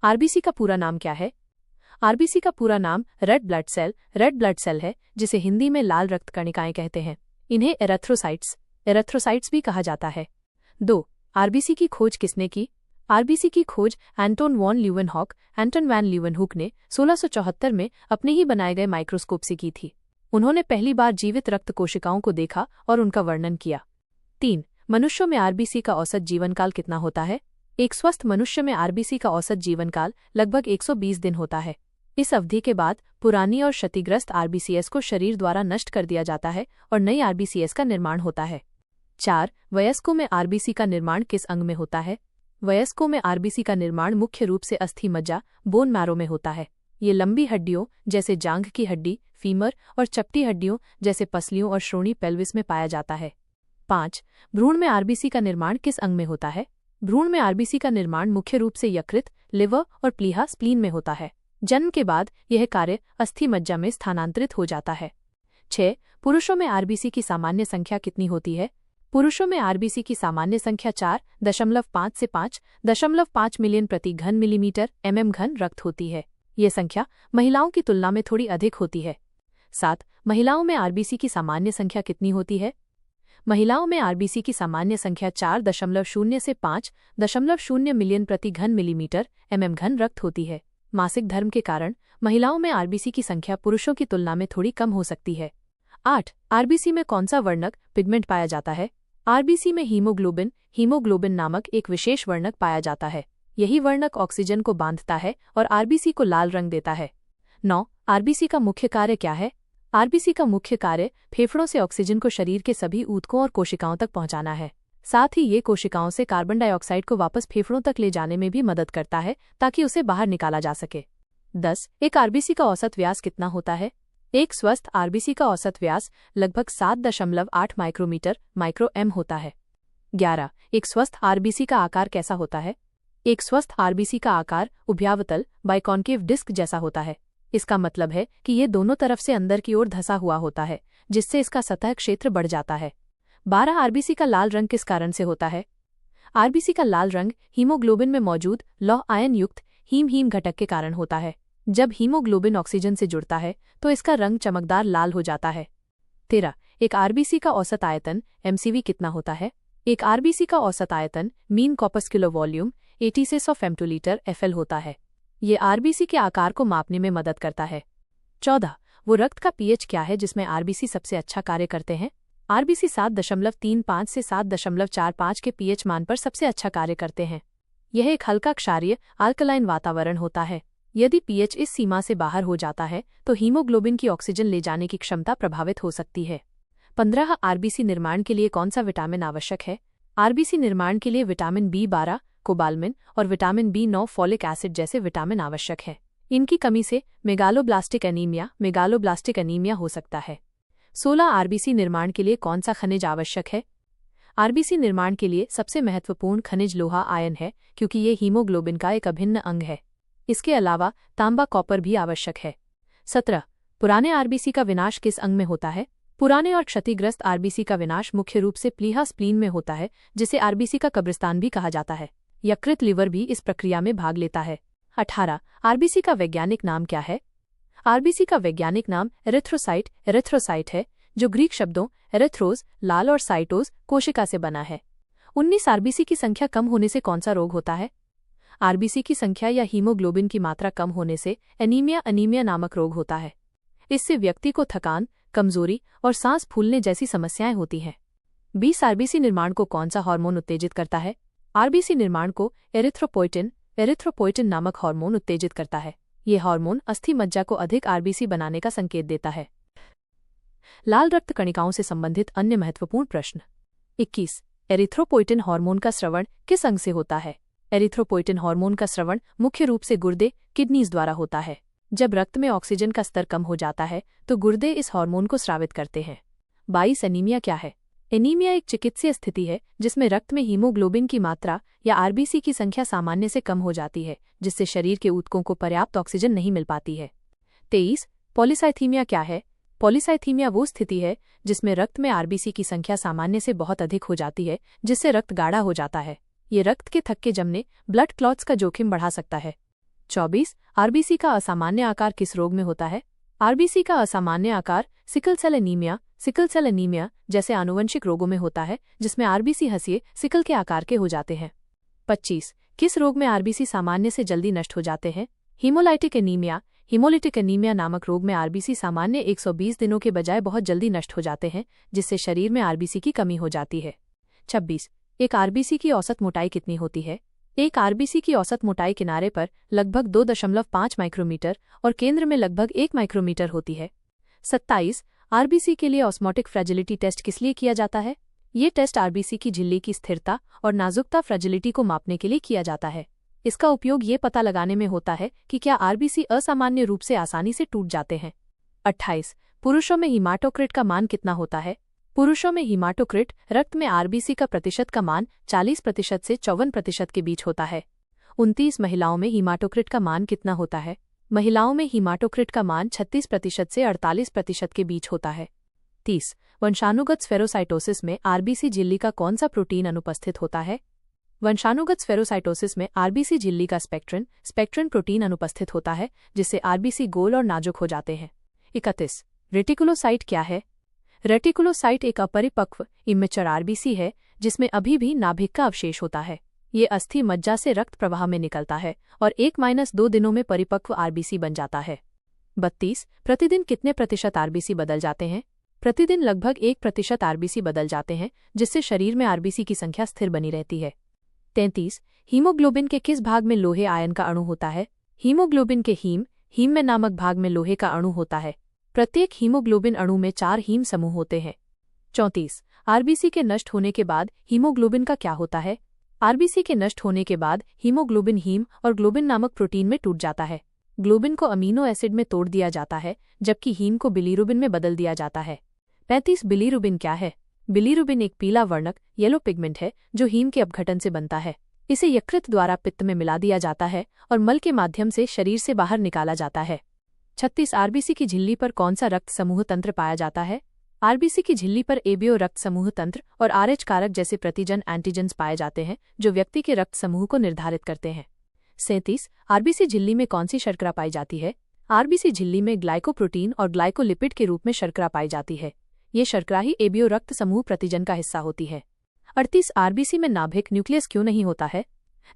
RBC का पूरा नाम क्या है? आरबीसी का पूरा नाम रेड ब्लड सेल है, जिसे हिंदी में लाल रक्त कणिकाएं कहते हैं। इन्हें एरेथ्रोसाइट्स भी कहा जाता है। 2. आरबीसी की खोज किसने की? आरबीसी की खोज एंटोन वैन लीeuwenhoek ने 1674 में अपने ही बनाए गए माइक्रोस्कोप से की थी। उन्होंने पहली बार जीवित रक्त कोशिकाओं को देखा और उनका वर्णन किया। 3. मनुष्यों में आरबीसी का औसत जीवनकाल कितना होता है? एक स्वस्थ मनुष्य में आरबीसी का औसत जीवनकाल लगभग 120 दिन होता है। इस अवधि के बाद पुरानी और क्षतिग्रस्त आरबीसीएस को शरीर द्वारा नष्ट कर दिया जाता है और नई आरबीसीएस का निर्माण होता है। 4. वयस्कों में आरबीसी का निर्माण किस अंग में होता है? वयस्कों में आरबीसी का निर्माण मुख्य रूप से अस्थि मज्जा बोन मैरो में होता है। ये लंबी हड्डियों जैसे जांघ की हड्डी फीमर और चपटी हड्डियों जैसे पसलियों और श्रोणि पेल्विस में पाया जाता है। 5. भ्रूण में आरबीसी का निर्माण किस अंग में होता है? भ्रूण में आरबीसी का निर्माण मुख्य रूप से यकृत, लिवर और प्लीहा स्प्लीन में होता है। जन्म के बाद यह कार्य अस्थि मज्जा में स्थानांतरित हो जाता है। 6. पुरुषों में आरबीसी की सामान्य संख्या कितनी होती है? पुरुषों में आरबीसी की सामान्य संख्या 4.5 से 5.5 मिलियन प्रति घन मिलीमीटर घन रक्त होती है। ये संख्या महिलाओं की तुलना में थोड़ी अधिक होती है। 7. महिलाओं में आरबीसी की सामान्य संख्या कितनी होती है? महिलाओं में आरबीसी की सामान्य संख्या 4.0 से 5.0 मिलियन प्रति घन मिलीमीटर घन रक्त होती है। मासिक धर्म के कारण महिलाओं में आरबीसी की संख्या पुरुषों की तुलना में थोड़ी कम हो सकती है। 8. आरबीसी में कौन सा वर्णक पिगमेंट पाया जाता है? आरबीसी में हीमोग्लोबिन नामक एक विशेष वर्णक पाया जाता है। यही वर्णक ऑक्सीजन को बांधता है और आरबीसी को लाल रंग देता है। 9. आरबीसी का मुख्य कार्य क्या है? आरबीसी का मुख्य कार्य फेफड़ों से ऑक्सीजन को शरीर के सभी ऊतकों और कोशिकाओं तक पहुंचाना है। साथ ही ये कोशिकाओं से कार्बन डाइऑक्साइड को वापस फेफड़ों तक ले जाने में भी मदद करता है ताकि उसे बाहर निकाला जा सके। 10. एक आरबीसी का औसत व्यास कितना होता है? एक स्वस्थ आरबीसी का औसत व्यास लगभग 7.8 माइक्रो एम होता है। 11. एक स्वस्थ आरबीसी का आकार कैसा होता है? एक स्वस्थ आरबीसी का आकार उभयावतल बाइकॉन्केव डिस्क जैसा होता है। इसका मतलब है कि ये दोनों तरफ से अंदर की ओर धंसा हुआ होता है, जिससे इसका सतह क्षेत्र बढ़ जाता है। 12. आरबीसी का लाल रंग किस कारण से होता है? आरबीसी का लाल रंग हीमोग्लोबिन में मौजूद लौह आयन युक्त हीम घटक के कारण होता है। जब हीमोग्लोबिन ऑक्सीजन से जुड़ता है तो इसका रंग चमकदार लाल हो जाता है। 13. एक आरबीसी का औसत आयतन एमसीवी कितना होता है? एक आरबीसी का औसत आयतन मीन कॉर्पस्कुलर वॉल्यूम 86 फेम्टोलीटर एफएल होता है। ये आरबीसी के आकार को मापने में मदद करता है। 14. वो रक्त का पीएच क्या है जिसमें आरबीसी सबसे अच्छा कार्य करते हैं? आरबीसी 7.35 से 7.45 के पीएच मान पर सबसे अच्छा कार्य करते हैं। यह एक हल्का क्षारीय अल्कलाइन वातावरण होता है। यदि पीएच इस सीमा से बाहर हो जाता है तो हीमोग्लोबिन की ऑक्सीजन ले जाने की क्षमता प्रभावित हो सकती है। 15. आरबीसी निर्माण के लिए कौन सा विटामिन आवश्यक है? आरबीसी निर्माण के लिए विटामिन B12, कोबालमिन और विटामिन B9 फॉलिक एसिड जैसे विटामिन आवश्यक है। इनकी कमी से मेगालोब्लास्टिक एनीमिया हो सकता है। 16. आरबीसी निर्माण के लिए कौन सा खनिज आवश्यक है? आरबीसी निर्माण के लिए सबसे महत्वपूर्ण खनिज लोहा आयन है, क्योंकि ये हीमोग्लोबिन का एक अभिन्न अंग है। इसके अलावा तांबा कॉपर भी आवश्यक है। 17. पुराने आरबीसी का विनाश किस अंग में होता है? पुराने और क्षतिग्रस्त आरबीसी का विनाश मुख्य रूप से प्लीहा स्प्लीन में होता है, जिसे आरबीसी का कब्रिस्तान भी कहा जाता है। यकृत लिवर भी इस प्रक्रिया में भाग लेता है। 18. आरबीसी का वैज्ञानिक नाम क्या है? आरबीसी का वैज्ञानिक नाम एरिथ्रोसाइट है, जो ग्रीक शब्दों एरिथ्रोस लाल और साइटोस कोशिका से बना है। 19. आरबीसी की संख्या कम होने से कौन सा रोग होता है? आरबीसी की संख्या या हीमोग्लोबिन की मात्रा कम होने से एनीमिया नामक रोग होता है। इससे व्यक्ति को थकान, कमजोरी और सांस फूलने जैसी समस्याएं होती हैं। 20. आरबीसी निर्माण को कौन सा हार्मोन उत्तेजित करता है? आरबीसी निर्माण को एरिथ्रोपोइटिन नामक हार्मोन उत्तेजित करता है। ये हार्मोन अस्थि मज्जा को अधिक आरबीसी बनाने का संकेत देता है। लाल रक्त कणिकाओं से संबंधित अन्य महत्वपूर्ण प्रश्न। 21. एरिथ्रोपोइटिन हार्मोन का स्रवण किस अंग से होता है? एरिथ्रोपोइटिन हार्मोन का स्रवण मुख्य रूप से गुर्दे किडनीज द्वारा होता है। जब रक्त में ऑक्सीजन का स्तर कम हो जाता है तो गुर्दे इस हार्मोन को स्रावित करते हैं। 22. एनीमिया क्या है? एनीमिया एक चिकित्सीय स्थिति है जिसमें रक्त में हीमोग्लोबिन की मात्रा या आरबीसी की संख्या सामान्य से कम हो जाती है, जिससे शरीर के ऊतकों को पर्याप्त ऑक्सीजन नहीं मिल पाती है। 23. पॉलीसाइथीमिया क्या है? पॉलीसाइथीमिया वो स्थिति है जिसमें रक्त में आरबीसी की संख्या सामान्य से बहुत अधिक हो जाती है, जिससे रक्त गाढ़ा हो जाता है। ये रक्त के थक्के जमने ब्लड क्लॉट्स का जोखिम बढ़ा सकता है। 24 आरबीसी का असामान्य आकार किस रोग में होता है? आरबीसी का असामान्य आकार सिकल सेल एनीमिया जैसे आनुवंशिक रोगों में होता है, जिसमें आरबीसी हंसिए सिकल के आकार के हो जाते हैं। 25 किस रोग में आरबीसी सामान्य से जल्दी नष्ट हो जाते हैं? हीमोलाइटिक एनीमिया नामक रोग में आरबीसी सामान्य 120 दिनों के बजाय बहुत जल्दी नष्ट हो जाते हैं, जिससे शरीर में आरबीसी की कमी हो जाती है। 26 एक आरबीसी की औसत मोटाई कितनी होती है? एक आरबीसी की औसत मोटाई किनारे पर लगभग 2.5 माइक्रोमीटर और केंद्र में लगभग 1 माइक्रोमीटर होती है। 27 आरबीसी के लिए ऑस्मोटिक फ्रेजिलिटी टेस्ट किस लिए किया जाता है? ये टेस्ट आरबीसी की झिल्ली की स्थिरता और नाजुकता फ्रेजिलिटी को मापने के लिए किया जाता है। इसका उपयोग ये पता लगाने में होता है कि क्या आरबीसी असामान्य रूप से आसानी से टूट जाते हैं। 28 पुरुषों में हीमाटोक्रिट का मान कितना होता है? पुरुषों में हीमाटोक्रिट रक्त में आरबीसी का प्रतिशत का मान 40% से 54% के बीच होता है। 29 महिलाओं में हीमाटोक्रिट का मान कितना होता है? महिलाओं में हीमाटोक्रिट का मान 36% से 48% के बीच होता है। 30 वंशानुगत स्फेरोसाइटोसिस में आरबीसी झिल्ली का कौन सा प्रोटीन अनुपस्थित होता है? वंशानुगत स्फेरोसाइटोसिस में आरबीसी झिल्ली का स्पेक्ट्रिन प्रोटीन अनुपस्थित होता है, जिससे आरबीसी गोल और नाजुक हो जाते हैं। 31 रेटिकुलोसाइट क्या है? रेटिकुलोसाइट एक अपरिपक्व इमेच्योर आरबीसी है, जिसमें अभी भी नाभिक का अवशेष होता है। ये अस्थि मज्जा से रक्त प्रवाह में निकलता है और 1-2 दिनों में परिपक्व आरबीसी बन जाता है। 32 प्रतिदिन कितने प्रतिशत आरबीसी बदल जाते हैं? प्रतिदिन लगभग 1% आरबीसी बदल जाते हैं, जिससे शरीर में आरबीसी की संख्या स्थिर बनी रहती है। 33 हीमोग्लोबिन के किस भाग में लोहे आयन का अणु होता है? हीमोग्लोबिन के हीम में नामक भाग में लोहे का अणु होता है। प्रत्येक हीमोग्लोबिन अणु में 4 हीम समूह होते हैं। 34 आरबीसी के नष्ट होने के बाद हीमोग्लोबिन का क्या होता है? आरबीसी के नष्ट होने के बाद हीमोग्लोबिन हीम और ग्लोबिन नामक प्रोटीन में टूट जाता है। ग्लोबिन को अमीनो एसिड में तोड़ दिया जाता है, जबकि हीम को बिलीरुबिन में बदल दिया जाता है। 35 बिलीरुबिन क्या है? बिलीरुबिन एक पीला वर्णक येलो पिगमेंट है जो हीम के अपघटन से बनता है। इसे यकृत द्वारा पित्त में मिला दिया जाता है और मल के माध्यम से शरीर से बाहर निकाला जाता है। 36 आरबीसी की झिल्ली पर कौन सा रक्त समूह तंत्र पाया जाता है? आरबीसी की झिल्ली पर एबीओ रक्त समूह तंत्र और आरएच कारक जैसे प्रतिजन एंटीजेंस पाए जाते हैं, जो व्यक्ति के रक्त समूह को निर्धारित करते हैं। 37 आरबीसी झिल्ली में कौन सी शर्करा पाई जाती है? आरबीसी झिल्ली में ग्लाइकोप्रोटीन और ग्लाइकोलिपिड के रूप में शर्करा पाई जाती है। ये शर्करा ही एबीओ रक्त समूह प्रतिजन का हिस्सा होती है। 38 आरबीसी में नाभिक न्यूक्लियस क्यों नहीं होता है?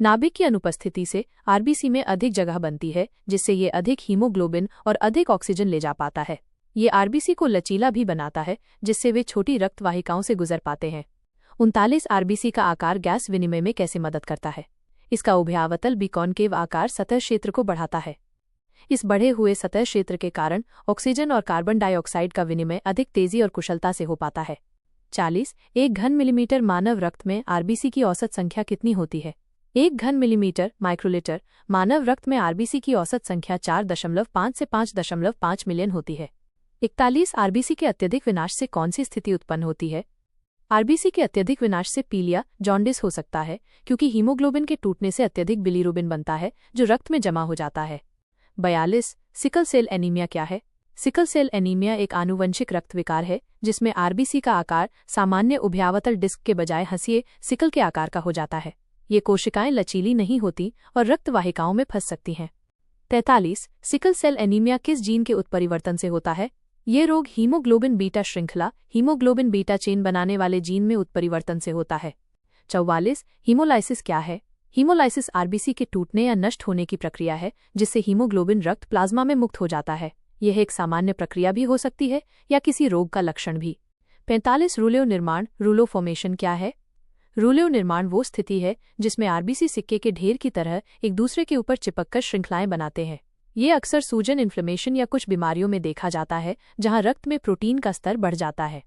नाभिक की अनुपस्थिति से आरबीसी में अधिक जगह बनती है, जिससे ये अधिक हीमोग्लोबिन और अधिक ऑक्सीजन ले जा पाता है। ये आरबीसी को लचीला भी बनाता है, जिससे वे छोटी रक्त वाहिकाओं से गुजर पाते हैं। 39 आरबीसी का आकार गैस विनिमय में कैसे मदद करता है? इसका उभयावतल बिकॉनकेव आकार सतह क्षेत्र को बढ़ाता है। इस बढ़े हुए सतह क्षेत्र के कारण ऑक्सीजन और कार्बन डाइऑक्साइड का विनिमय अधिक तेजी और कुशलता से हो पाता है। 40 1 घन मिलीमीटर मानव रक्त में आरबीसी की औसत संख्या कितनी होती है? 1 घन मिलीमीटर माइक्रोलीटर मानव रक्त में आरबीसी की औसत संख्या 4.5 से 5.5 मिलियन होती है। 41 आरबीसी के अत्यधिक विनाश से कौन सी स्थिति उत्पन्न होती है? आरबीसी के अत्यधिक विनाश से पीलिया जॉन्डिस हो सकता है, क्योंकि हीमोग्लोबिन के टूटने से अत्यधिक बिलीरुबिन बनता है, जो रक्त में जमा हो जाता है। 42 सिकल सेल एनीमिया क्या है? सिकल सेल एनीमिया एक आनुवंशिक रक्त विकार है, जिसमें आरबीसी का आकार सामान्य उभयावतल डिस्क के बजाय हंसिए सिकल के आकार का हो जाता है। ये कोशिकाएं लचीली नहीं होती और रक्त वाहिकाओं में फंस सकती हैं। 43 सिकल सेल एनीमिया किस जीन के उत्परिवर्तन से होता है? ये रोग हीमोग्लोबिन बीटा श्रृंखला हीमोग्लोबिन बीटा चेन बनाने वाले जीन में उत्परिवर्तन से होता है। 44 हीमोलाइसिस क्या है? हीमोलाइसिस आरबीसी के टूटने या नष्ट होने की प्रक्रिया है, जिससे हीमोग्लोबिन रक्त प्लाज्मा में मुक्त हो जाता है। यह एक सामान्य प्रक्रिया भी हो सकती है या किसी रोग का लक्षण भी। 45 रूलेव निर्माण रूलो फॉर्मेशन क्या है? रूलेव निर्माण वो स्थिति है जिसमें आरबीसी सिक्के के ढेर की तरह एक दूसरे के ऊपर चिपककर श्रृंखलाएं बनाते हैं। ये अक्सर सूजन इन्फ्लेमेशन या कुछ बीमारियों में देखा जाता है, जहां रक्त में प्रोटीन का स्तर बढ़ जाता है।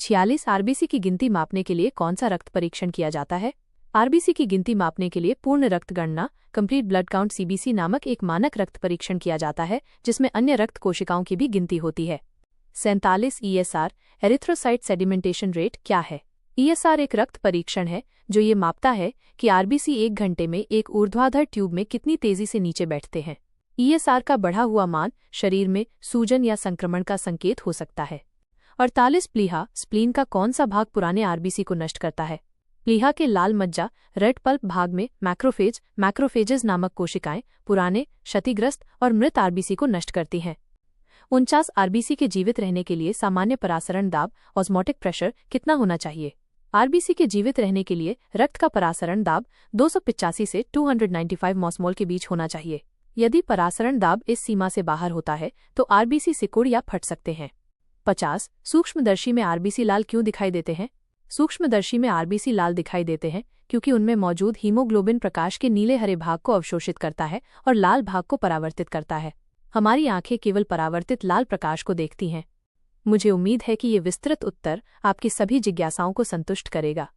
46 आरबीसी की गिनती मापने के लिए कौन सा रक्त परीक्षण किया जाता है? आरबीसी की गिनती मापने के लिए पूर्ण रक्त गणना कंप्लीट ब्लड काउंट सीबीसी नामक एक मानक रक्त परीक्षण किया जाता है, जिसमें अन्य रक्त कोशिकाओं की भी गिनती होती है। 47 ईएसआर एरिथ्रोसाइट सेडिमेंटेशन रेट क्या है? ईएसआर एक रक्त परीक्षण है जो ये मापता है कि आरबीसी 1 घंटे में एक ऊर्ध्वाधर ट्यूब में कितनी तेजी से नीचे बैठते हैं। ईएसआर का बढ़ा हुआ मान शरीर में सूजन या संक्रमण का संकेत हो सकता है। 48 प्लीहा स्प्लीन का कौन सा भाग पुराने आरबीसी को नष्ट करता है? प्लीहा के लाल मज्जा रेड पल्प भाग में मैक्रोफेजेस नामक कोशिकाएं पुराने, क्षतिग्रस्त और मृत आरबीसी को नष्ट करती हैं। 49 आरबीसी के जीवित रहने के लिए सामान्य परासरण दाब ऑस्मोटिक प्रेशर कितना होना चाहिए? आरबीसी के जीवित रहने के लिए रक्त का परासरण दाब 285 से 295 मॉस्मोल के बीच होना चाहिए। यदि परासरण दाब इस सीमा से बाहर होता है तो आरबीसी सिकुड़ या फट सकते हैं। 50 सूक्ष्मदर्शी में आरबीसी लाल क्यों दिखाई देते हैं? सूक्ष्मदर्शी में आरबीसी लाल दिखाई देते हैं क्योंकि उनमें मौजूद हीमोग्लोबिन प्रकाश के नीले हरे भाग को अवशोषित करता है और लाल भाग को परावर्तित करता है। हमारी आंखें केवल परावर्तित लाल प्रकाश को देखती हैं। मुझे उम्मीद है कि ये विस्तृत उत्तर आपकी सभी जिज्ञासाओं को संतुष्ट करेगा।